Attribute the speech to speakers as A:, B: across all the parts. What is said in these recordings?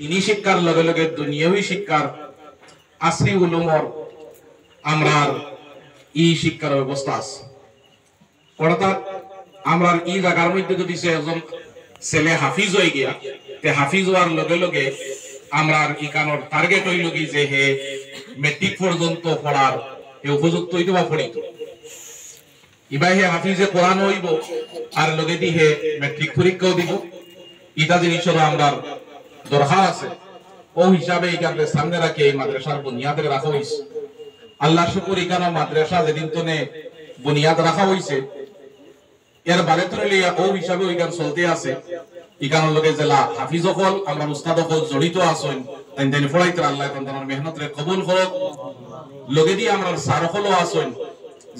A: তিনি শিক্ষার লগে লগে দুনিয়াবী শিক্ষার আসরি উলুমর আমরার ই শিক্ষার ব্যবস্থা আছে। অর্থাৎ আমরার ই জায়গার মধ্যে যদি সে একজন ছেলে হাফিজ হয়ে গিয়া তে হাফিজ হওয়ার লগে লগে আমরার ইকানোর টার্গেট হইল কি যে হে মেট্রিক পর্যন্ত পড়ার এ উপযুক্ত হইতে বা পড়িত ইবাই হে হাফিজে কোরআন হইব আর লগে দি হে মেট্রিক পরীক্ষাও দিব। ইটা জিনিস আমরার দরকার আছে। ও হিসাবে এখানে সামনে রাখি এই মাদ্রাসার বুনিয়াদে রাখা হয়েছে। আল্লাহ শুকুর এখানে মাদ্রাসা যেদিন তনে বুনিয়াদ রাখা হয়েছে এর বারে তুলে ও হিসাবে ওইখান চলতে আছে। এখানের লগে জেলা হাফিজ হল আমরা উস্তাদ হল জড়িত আছেন তাই তাই পড়াইতে আল্লাহ তার মেহনত রে কবুল করুক। লগে দিয়ে আমরা স্যার হলও আছেন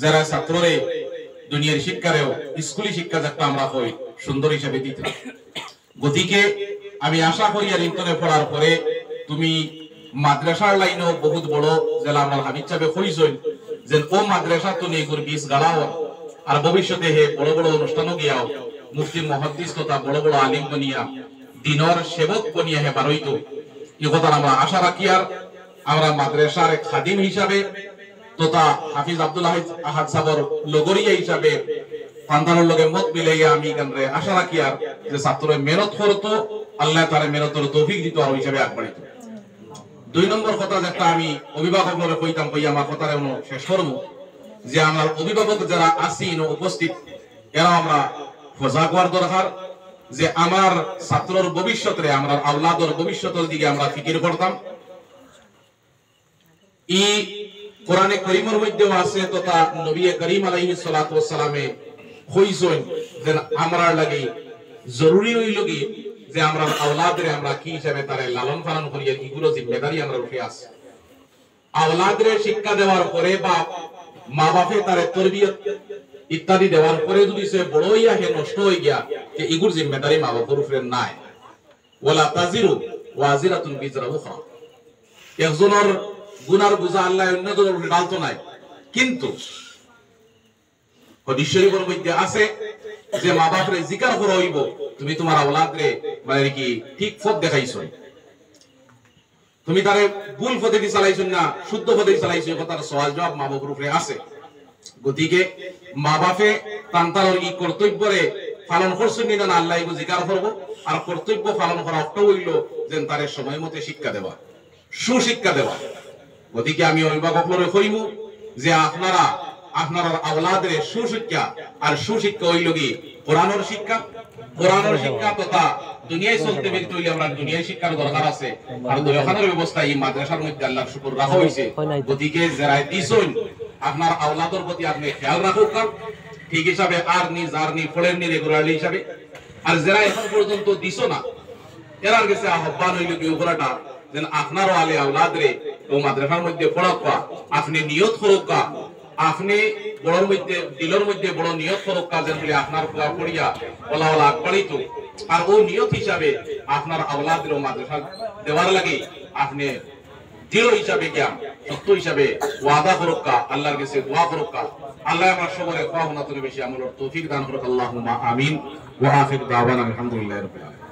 A: যারা ছাত্ররে দুনিয়ার শিক্ষারেও স্কুলি শিক্ষা যাতে আমরা হই সুন্দর হিসাবে দিতে। গতিকে আমি আশা করি আর ইন্টারনেট পড়ার পরে তুমি মাদ্রাসার লাইনেও বহুত বড় জেলা আমার হাবিব সাহেব হইছেন যে ও মাদ্রাসা তো নেই করে বীজ গালাও আর ভবিষ্যতে হে বড় বড় অনুষ্ঠানও গিয়াও মুফতি মুহাদ্দিস তথা বড় বড় আলিম বনিয়া দিনর সেবক বনিয়া হে বারইত এই কথা আমরা আশা রাখি। আর আমরা মাদ্রাসার খাদিম হিসাবে তথা হাফিজ আব্দুল আহাদ সাবর লগরিয়া হিসাবে সন্তানের লগে মত মিলাইয়া আমি এখানে আশা রাখি আর যে ছাত্র মেহনত করতো আল্লাহ তার মেহনতের তৌফিক দিত আর হিসাবে আগবাড়িত। 2 নম্বর কথা যেটা আমি অভিভাবক বলে কইতাম কই আমার কথার শেষ করব যে আমার অভিভাবক যারা আসিন উপস্থিত এরা আমরা সজাগ হওয়ার দরকার যে আমার ছাত্রর ভবিষ্যতে আমরা আওলাদর ভবিষ্যতের দিকে আমরা ফিকির করতাম। ই কোরআনে কারীমের মধ্যেও আছে তথা নবী করিম আলাইহিস সালাতু ওয়াস সালামে কইছেন যে আমরা লাগি জরুরি হইল কি যে আমরা আওলাদরে আমরা কি হিসাবে তারে লালন পালন করি এগুলো জিম্মেদারি আমরা উঠে আছে। আওলাদরে শিক্ষা দেওয়ার পরে বা মা বাপে তারে তরবিয়ত ইত্যাদি দেওয়ার পরে যদি সে বড় হইয়া হে নষ্ট হয়ে গিয়া যে এগুর জিম্মেদারি মা বাপের উপরে নাই। ওয়ালা তাজিরু ওয়াজিরাতুন বিজরা উখরা একজনের গুনার বোঝা আল্লাহ অন্যজনের উপরে ডালতো নাই। কিন্তু হাদিস শরীফের মধ্যে আছে যে মা বাপরে জিকির করা হইব তুমি তোমার আওলাদরে মানে কি ঠিক পথ দেখাইছো তুমি তারে ভুল পথে দি চালাইছো না শুদ্ধ পথে চালাইছো কথার সওয়াল জবাব মা বাপের উপরে আছে। গতিকে মা বাপে তান্তার এই কর্তব্যরে পালন করছেন না আল্লাহ এগো জিকির করব আর কর্তব্য পালন করা অর্থ হইল যে তারে সময় মতে শিক্ষা দেওয়া সুশিক্ষা দেওয়া। গতিকে আমি অভিভাবকরে কইব যে আপনারা আপনার আওলাদরে সুশিক্ষা আর সুশিক্ষা হইল কি কোরআনের শিক্ষা। কোরআনের শিক্ষা তথা দুনিয়ায় চলতে ব্যক্তি হইলে আমরা দুনিয়ায় শিক্ষার দরকার আছে আর দয়াখানের ব্যবস্থা এই মাদ্রাসার মধ্যে আল্লাহর শুকর রাখা হয়েছে। গতিকে যারা দিছেন আপনার আওলাদর প্রতি আপনি খেয়াল রাখুক ঠিক হিসাবে আর নি যার নি ফলের নি রেগুলারলি হিসাবে। আর যারা এখন পর্যন্ত দিছো না এরার কাছে আহ্বান হইল কি ওগুলাটা যেন আপনারও আলে আওলাদরে ও মাদ্রাসার মধ্যে পড়াবা আপনি নিয়ত করুক আপনি বড়র মধ্যে দিলের মধ্যে বড় নিয়ত করুক যেন বলে আপনার পড়িয়া ওলা ওলা আগবাড়িত আর ও নিয়ত হিসাবে আপনার আওলাদের ও মাদ্রাসা দেওয়ার লাগে আপনি দৃঢ় হিসাবে জ্ঞান সত্য হিসাবে ওয়াদা করুক আল্লাহর কাছে দোয়া করুক। আল্লাহ আমার সবরে খাওয়া বেশি আমলের তৌফিক দান করুক। আল্লাহুম্মা আমিন ওয়া আখির দাওয়ানা আলহামদুলিল্লাহি রাব্বিল আলামিন।